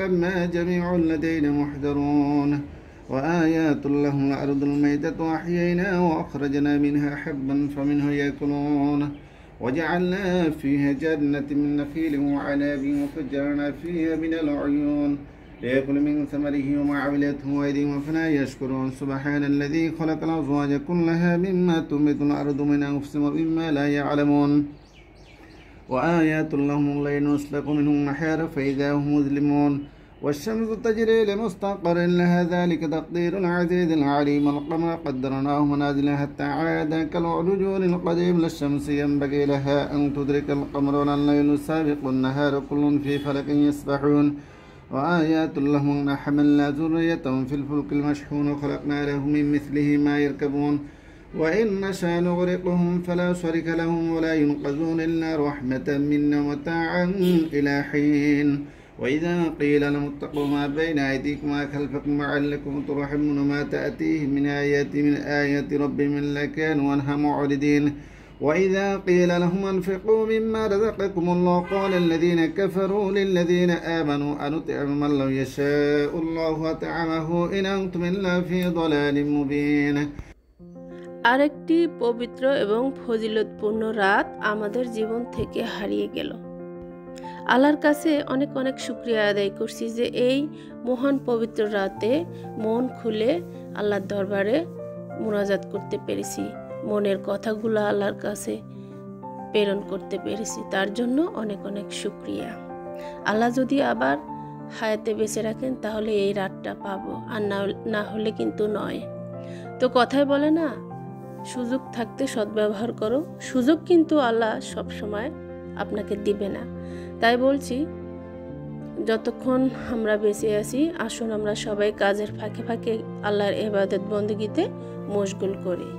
لما جميع لدينا محضرون وآيات لهم الأرض الميتة أحييناها وأخرجنا منها حبا فمنه يأكلون وجعلنا فيها جنة من نخيل وعناب وفجرنا فيها من العيون ليأكل من ثمره وما عملته أيديهم أفلا يشكرون سبحان الذي خلق الأزواج كلها مما تنبت الأرض من أنفسهم ومما لا يعلمون وآيات لهم الليل نسلك منه النهار فإذا هم مظلمون والشمس تجري لمستقر لها ذلك تقدير العزيز العليم القمر قدرناه منازل حتى عاد كالعرجون القديم لا الشمس ينبغي لها أن تدرك القمر ولا الليل سابق النهار كل في فلك يسبحون وآيات لهم أن حملنا ذريتهم في الفلك المشحون وخلقنا لهم من مثله ما يركبون وإن نشاء نغرقهم فلا شريك لهم ولا ينقذون إلا رحمة منا ومتاعا إلى حين وإذا قيل لهم اتقوا ما بين أيديكم وخلفكم لعلكم ترحمون ما تأتيهم من آيات ربهم إلا كانوا عنها معرضين وإذا قيل لهم أنفقوا مما رزقكم الله قال الذين كفروا للذين آمنوا أنطعم من لو يشاء الله أطعمه إن أنتم إلا في ضلال مبين আরেকটি পবিত্র এবং ফজিলতপূর্ণ রাত আমাদের জীবন থেকে হারিয়ে গেল। আল্লাহর কাছে অনেক অনেক শুকরিয়া আদায় করছি যে এই মহান পবিত্র রাতে মন খুলে আল্লাহর দরবারে মুনাজাত করতে পেরেছি, মনের কথাগুলো আল্লাহর কাছে প্রেরণ করতে পেরেছি, তার জন্য অনেক অনেক শুকরিয়া। আল্লাহ যদি আবার হায়াতে বেঁচে রাখেন তাহলে এই রাতটা পাবো, আর না হলে কিন্তু নয়। তো কথায় বলে না, সুযোগ থাকতে সদ্ব্যবহার করো। সুযোগ কিন্তু আল্লাহ সব সময় আপনাকে দিবে না। তাই বলছি, যতক্ষণ আমরা বেঁচে আছি আসুন আমরা সবাই কাজের ফাঁকে ফাঁকে আল্লাহর ইবাদত বন্দেগীতে মশগুল করি,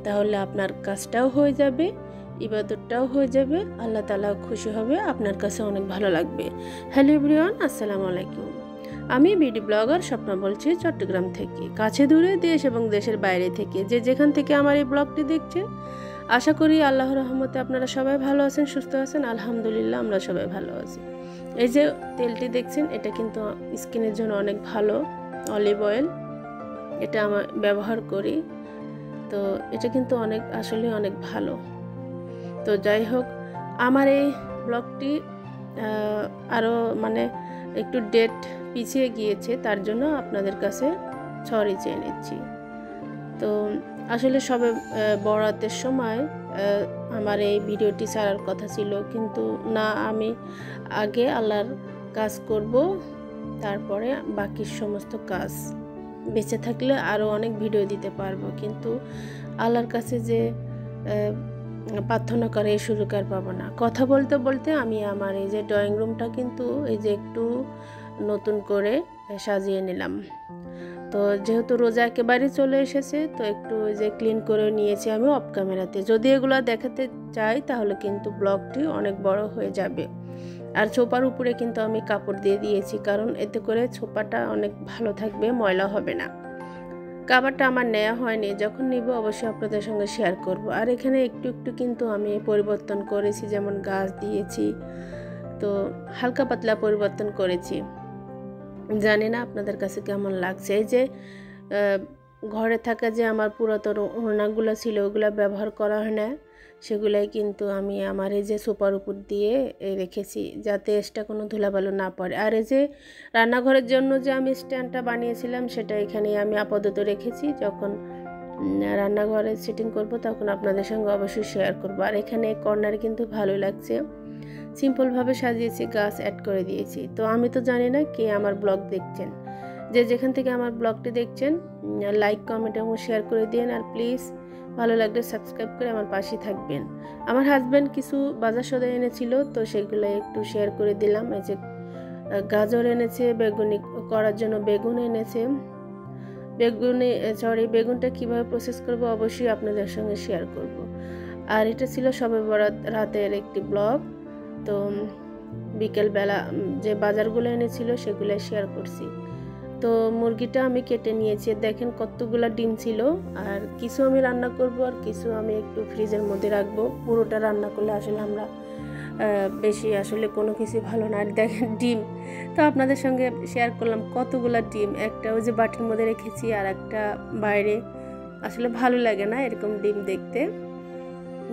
তাহলে আপনার কাজটাও হয়ে যাবে, ইবাদতটাও হয়ে যাবে, আল্লাহ তাআলা খুশি হবে, আপনার কাছে অনেক ভালো লাগবে। হ্যালো এভরিওয়ান, আসসালামু আলাইকুম। আমি বিডি ব্লগার স্বপ্না বলছি চট্টগ্রাম থেকে। কাছে দূরে দেশ এবং দেশের বাইরে থেকে যে যেখান থেকে আমার এই ব্লগটি দেখছেন, আশা করি আল্লাহর রহমতে আপনারা সবাই ভালো আছেন, সুস্থ আছেন। আলহামদুলিল্লাহ আমরা সবাই ভালো আছি। এই যে তেলটি দেখছেন, এটা কিন্তু স্কিনের জন্য অনেক ভালো, অলিভ অয়েল। এটা আমি ব্যবহার করি, তো এটা কিন্তু আসলে অনেক ভালো। তো যাই হোক, আমার এই ব্লগটি আরও একটু ডেট পিছিয়ে গিয়েছে, তার জন্য আপনাদের কাছে সরি চেয়ে নিচ্ছি। তো আসলে সবে বরাতের সময় আমার এই ভিডিওটি ছাড়ার কথা ছিল, কিন্তু না, আমি আগে আল্লাহর কাজ করব, তারপরে বাকি সমস্ত কাজ। বেঁচে থাকলে আরও অনেক ভিডিও দিতে পারবো, কিন্তু আল্লাহর কাছে যে প্রার্থনা করে এই সুযোগ আর পাবো না। কথা বলতে বলতে আমি আমার এই যে ড্রয়িং রুমটা কিন্তু এই যে একটু নতুন করে সাজিয়ে নিলাম। তো যেহেতু রোজা একেবারে চলে এসেছে, তো একটু যে ক্লিন করে নিয়েছি আমি অফ ক্যামেরাতে। যদি এগুলো দেখাতে চাই তাহলে কিন্তু ব্লগটি অনেক বড় হয়ে যাবে। আর ছোপার উপরে কিন্তু আমি কাপড় দিয়ে দিয়েছি, কারণ এতে করে ছোপাটা অনেক ভালো থাকবে, ময়লা হবে না। কাভারটা আমার নেওয়া হয়নি, যখন নিব অবশ্যই আপনাদের সঙ্গে শেয়ার করব। আর এখানে একটু একটু কিন্তু আমি পরিবর্তন করেছি, যেমন গাছ দিয়েছি, তো হালকা পাতলা পরিবর্তন করেছি। জানি না আপনাদের কাছে কেমন লাগছে। এই যে ঘরে থাকা যে আমার পুরাতন ওড়নাগুলো ছিল, ওগুলো ব্যবহার করা হয় না, সেগুলাই কিন্তু আমি আমার এই যে সোফার উপর দিয়ে রেখেছি, যাতে এক্সট্রা কোনো ধুলাবালু না পড়ে। আর এই যে রান্নাঘরের জন্য যে আমি স্ট্যান্ডটা বানিয়েছিলাম, সেটা এখানে আমি আপাতত রেখেছি। যখন রান্নাঘরে সেটিং করব তখন আপনাদের সঙ্গে অবশ্যই শেয়ার করব। আর এখানে কর্নারে কিন্তু ভালোই লাগছে, সিম্পলভাবে সাজিয়েছি, গাছ অ্যাড করে দিয়েছি। তো আমি তো জানি না কে আমার ব্লগ দেখছেন, যে যেখান থেকে আমার ব্লগটি দেখছেন লাইক, কমেন্ট এবং শেয়ার করে দিন। আর প্লিজ ভালো লাগলে সাবস্ক্রাইব করে আমার পাশে থাকবেন। আমার হাজব্যান্ড কিছু বাজার সদা এনেছিল, তো সেগুলো একটু শেয়ার করে দিলাম। এই যে গাজর এনেছে, বেগুনি করার জন্য বেগুন এনেছে। বেগুনটা কিভাবে প্রসেস করব অবশ্যই আপনাদের সঙ্গে শেয়ার করব। আর এটা ছিল সবে বরাত রাতের একটি ব্লগ। তো বিকেলবেলা যে বাজারগুলো এনেছিল সেগুলো শেয়ার করছি। তো মুরগিটা আমি কেটে নিয়েছি, দেখেন কতগুলো ডিম ছিল। আর কিছু আমি রান্না করব, আর কিছু আমি একটু ফ্রিজের মধ্যে রাখবো। পুরোটা রান্না করলে আসলে আমরা বেশি আসলে কোনো কিছু ভালো না। আর দেখেন ডিম, তো আপনাদের সঙ্গে শেয়ার করলাম কতগুলো ডিম, একটা ওই যে বাটির মধ্যে রেখেছি আর একটা বাইরে। আসলে ভালো লাগে না এরকম ডিম দেখতে।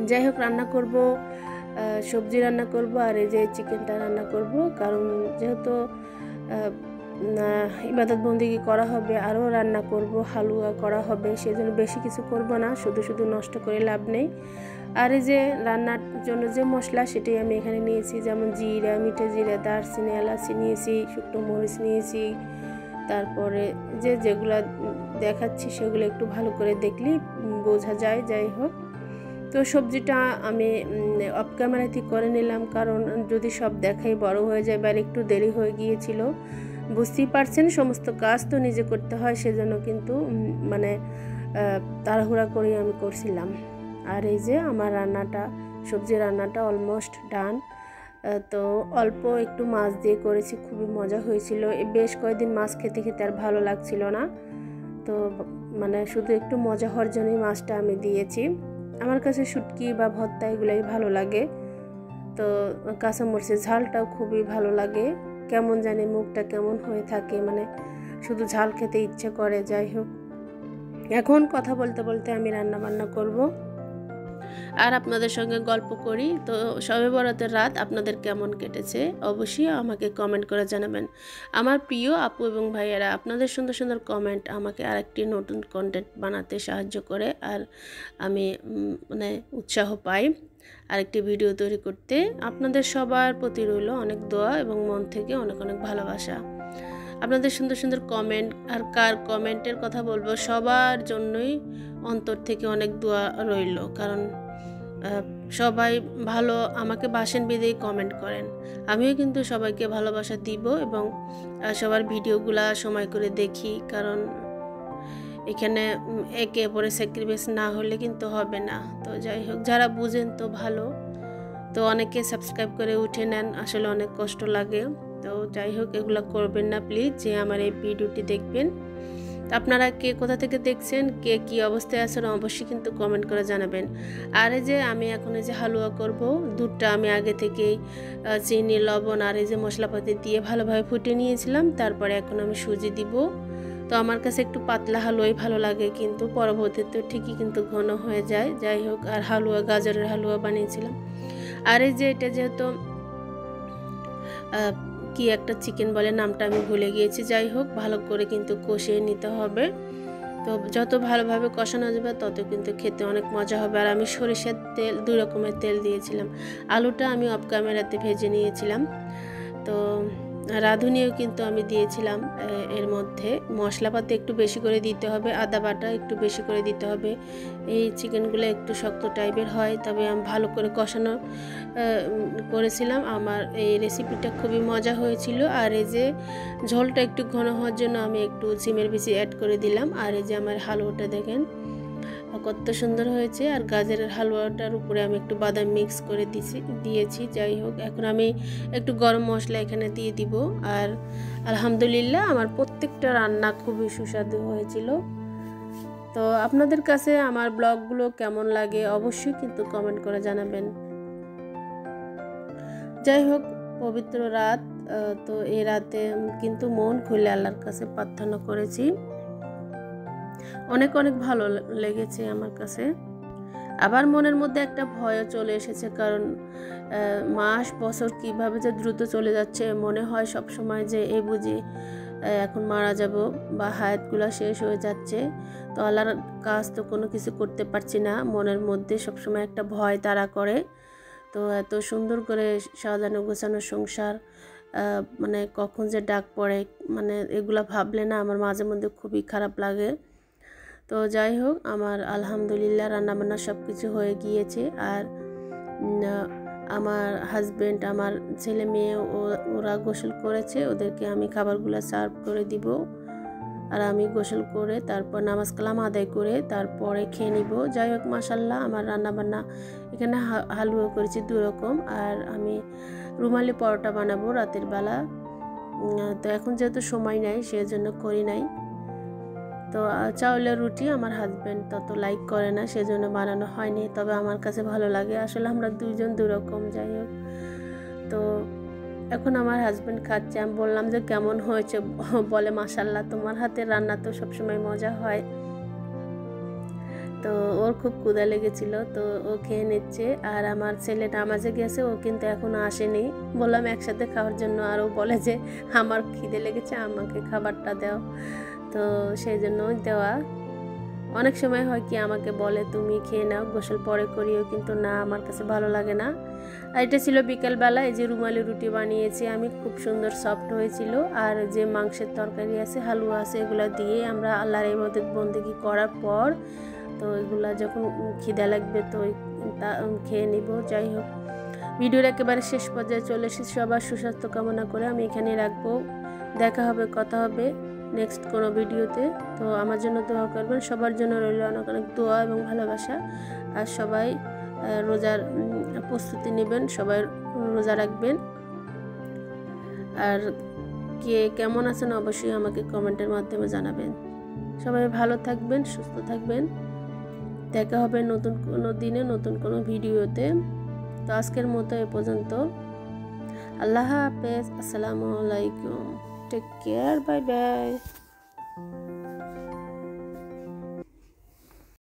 যাই হোক, রান্না করব, সবজি রান্না করব আর এই যে চিকেনটা রান্না করব, কারণ যেহেতু ইবাদত বন্দেগী করা হবে, আরও রান্না করব, হালুয়া করা হবে, সেজন্য বেশি কিছু করব না, শুধু শুধু নষ্ট করে লাভ নেই। আর এই যে রান্নার জন্য যে মশলা সেটাই আমি এখানে নিয়েছি, যেমন জিরা, মিঠে জিরা, দারচিনি, এলাচি নিয়েছি, শুকনো মরিচ নিয়েছি, তারপরে যেগুলো দেখাচ্ছি সেগুলো একটু ভালো করে দেখলেই বোঝা যায়। যাই হোক, তো সবজিটা আমি অফ ক্যামেরাতে করে নিলাম, কারণ যদি সব দেখাই বড় হয়ে যায়, বা একটু দেরি হয়ে গিয়েছিল। বুঝতেই পারছেন সমস্ত কাজ তো নিজে করতে হয়, সেজন্য কিন্তু মানে তাড়াহুড়া করে আমি করছিলাম। আর এই যে আমার রান্নাটা, সবজি রান্নাটা অলমোস্ট ডান। তো অল্প একটু মাছ দিয়ে করেছি, খুবই মজা হয়েছিল। বেশ কয়েকদিন মাছ খেতে খেতে আর ভালো লাগছিল না, তো মানে শুধু একটু মজা হওয়ার জন্যই মাছটা আমি দিয়েছি। আমার কাছে শুটকি বা ভর্তা এগুলোই ভালো লাগে। তো কাঁচামরিচের ঝালটাও খুবই ভালো লাগে, কেমন জানি মুখটা কেমন হয়ে থাকে, মানে শুধু ঝাল খেতে ইচ্ছে করে। যাই হোক, এখন কথা বলতে বলতে আমি রান্না বান্না করব আর আপনাদের সঙ্গে গল্প করি। তো শবে বরাতের রাত আপনাদের কেমন কেটেছে অবশ্যই আমাকে কমেন্ট করে জানাবেন। আমার প্রিয় আপু এবং ভাইয়েরা, আপনাদের সুন্দর সুন্দর কমেন্ট আমাকে আরেকটি নতুন কন্টেন্ট বানাতে সাহায্য করে, আর আমি মানে উৎসাহ পাই আরেকটি ভিডিও তৈরি করতে। আপনাদের সবার প্রতি রইল অনেক দোয়া এবং মন থেকে অনেক অনেক ভালোবাসা। আপনাদের সুন্দর সুন্দর কমেন্ট, আর কার কমেন্টের কথা বলবো, সবার জন্যই অন্তর থেকে অনেক দোয়া রইল, কারণ সবাই ভালো আমাকে বাসেন বিদেই কমেন্ট করেন। আমিও কিন্তু সবাইকে ভালোবাসা দিব এবং সবার ভিডিওগুলা সময় করে দেখি, কারণ এখানে একে অপরে স্যাক্রিফাইস না হলে কিন্তু হবে না। তো যাই হোক, যারা বুঝেন তো ভালো, তো অনেকে সাবস্ক্রাইব করে উঠে নেন, আসলে অনেক কষ্ট লাগে। তো যাই হোক, এগুলো করবেন না প্লিজ, যে আমার এই ভিডিওটি দেখবেন। আপনারা কে কোথা থেকে দেখছেন, কে কি অবস্থায় আছেন অবশ্যই কিন্তু কমেন্ট করে জানাবেন। আর এই যে আমি এখন এই যে হালুয়া করব, দুধটা আমি আগে থেকেই চিনি, লবণ আর এই যে মশলাপাতি দিয়ে ভালোভাবে ফুটিয়ে নিয়েছিলাম। তারপরে এখন আমি সুজি দিব। তো আমার কাছে একটু পাতলা হালুয়াই ভালো লাগে, কিন্তু পরবর্তীতে ঠিকই কিন্তু ঘন হয়ে যায়। যাই হোক, আর হালুয়া, গাজরের হালুয়া বানিয়েছিলাম। আর এই যে এটা যেহেতু কি একটা চিকেন বলে, নামটা আমি ভুলে গিয়েছি। যাই হোক, ভালো করে কিন্তু কষিয়ে নিতে হবে। তো যত ভালোভাবে কষানো যাবে তত কিন্তু খেতে অনেক মজা হবে। আর আমি সরিষার তেল, 2 রকমের তেল দিয়েছিলাম। আলুটা আমি অফ ক্যামেরাতে ভেজে নিয়েছিলাম। তো রাঁধুনিও কিন্তু আমি দিয়েছিলাম। এর মধ্যে মশলাপাতি একটু বেশি করে দিতে হবে, আদা বাটা একটু বেশি করে দিতে হবে। এই চিকেনগুলো একটু শক্ত টাইপের হয়, তবে আমি ভালো করে কষানো করেছিলাম। আমার এই রেসিপিটা খুবই মজা হয়েছিল। আর এই যে ঝোলটা একটু ঘন হওয়ার জন্য আমি একটু সিমের বিচি অ্যাড করে দিলাম। আর এই যে আমার হালুয়াটা দেখেন কত সুন্দর হয়েছে। আর গাজরের হালুয়াটার উপরে আমি একটু বাদাম মিক্স করে দিয়েছি। যাই হোক, এখন আমি একটু গরম মশলা এখানে দিয়ে দিব। আর আলহামদুলিল্লাহ, আমার প্রত্যেকটা রান্না খুবই সুস্বাদু হয়েছিল। তো আপনাদের কাছে আমার ব্লগগুলো কেমন লাগে অবশ্যই কিন্তু কমেন্ট করে জানাবেন। যাই হোক, পবিত্র রাত, তো এই রাতে কিন্তু মন খুলে আল্লাহর কাছে প্রার্থনা করেছি। অনেক অনেক ভালো লেগেছে আমার কাছে। আবার মনের মধ্যে একটা ভয়ও চলে এসেছে, কারণ মাস বছর কিভাবে যে দ্রুত চলে যাচ্ছে। মনে হয় সব সময় যে এই বুঝি এখন মারা যাব বা হায়াতগুলো শেষ হয়ে যাচ্ছে। তো আল্লাহর কাজ তো কোনো কিছু করতে পারছি না, মনের মধ্যে সবসময় একটা ভয় তাড়া করে। তো এত সুন্দর করে সাজানো গোছানো সংসার, মানে কখন যে ডাক পড়ে, মানে এগুলা ভাবলে না আমার মাঝে মধ্যে খুবই খারাপ লাগে। তো যাই হোক, আমার আলহামদুলিল্লাহ রান্নাবান্না সব কিছু হয়ে গিয়েছে। আর আমার হাজব্যান্ড, আমার ছেলে মেয়ে ওরা গোসল করেছে, ওদেরকে আমি খাবারগুলো সার্ভ করে দিব। আর আমি গোসল করে তারপর নামাজ কালাম আদায় করে তারপরে খেয়ে নিব। যাই হোক, মাশাল্লাহ আমার রান্নাবান্না এখানে হালুয়া করেছি 2 রকম, আর আমি রুমালি পরোটা বানাবো রাতের বেলা। তো এখন যেহেতু সময় নাই সেজন্য করি নাই। তো চাউলের রুটি আমার হাজব্যান্ড তত লাইক করে না, সেজন্য বানানো হয়নি। তবে আমার কাছে ভালো লাগে, আসলে আমরা দুইজন দুরকম। যাই হোক, তো এখন আমার হাজব্যান্ড খাচ্ছে। আমি বললাম যে কেমন হয়েছে, বলে মাশাআল্লাহ, তোমার হাতের রান্না তো সবসময় মজা হয়। তো ওর খুব ক্ষুধা লেগেছিল, তো ও খেয়ে নিচ্ছে। আর আমার ছেলে নামাজে গেছে, ও কিন্তু এখনো আসেনি। বললাম একসাথে খাওয়ার জন্য, আর ও বলে যে আমার খিদে লেগেছে, আমাকে খাবারটা দাও। তো সেই জন্যই দেওয়া। অনেক সময় হয় কি আমাকে বলে তুমি খেয়ে নাও, গোসল পরে করিও, কিন্তু না, আমার কাছে ভালো লাগে না। আর এটা ছিল বিকেলবেলা। এই যে রুমালি রুটি বানিয়েছি আমি, খুব সুন্দর সফট হয়েছিল। আর যে মাংসের তরকারি আছে, হালুয়া আছে, এগুলো দিয়ে আমরা আল্লাহর ইবাদত বন্দেগী করার পর তো এগুলা যখন খিদা লাগবে তো খেয়ে নিব। যাই হোক, ভিডিওর একেবারে শেষ পর্যায়ে চলে এসেছি। সবার সুস্বাস্থ্য কামনা করে আমি এখানে রাখবো। দেখা হবে, কথা হবে নেক্সট কোনো ভিডিওতে। তো আমার জন্য দোয়া করবেন, সবার জন্য রইল অনেক অনেক দোয়া এবং ভালোবাসা। আর সবাই রোজার প্রস্তুতি নেবেন, সবাই রোজা রাখবেন। আর কে কেমন আছেন অবশ্যই আমাকে কমেন্টের মাধ্যমে জানাবেন। সবাই ভালো থাকবেন, সুস্থ থাকবেন। দেখা হবে নতুন কোনো দিনে, নতুন কোনো ভিডিওতে। তো আজকের মতো এ পর্যন্ত। আল্লাহ হাফেজ, আসসালামু আলাইকুম, টেক কেয়ার, বাই বাই।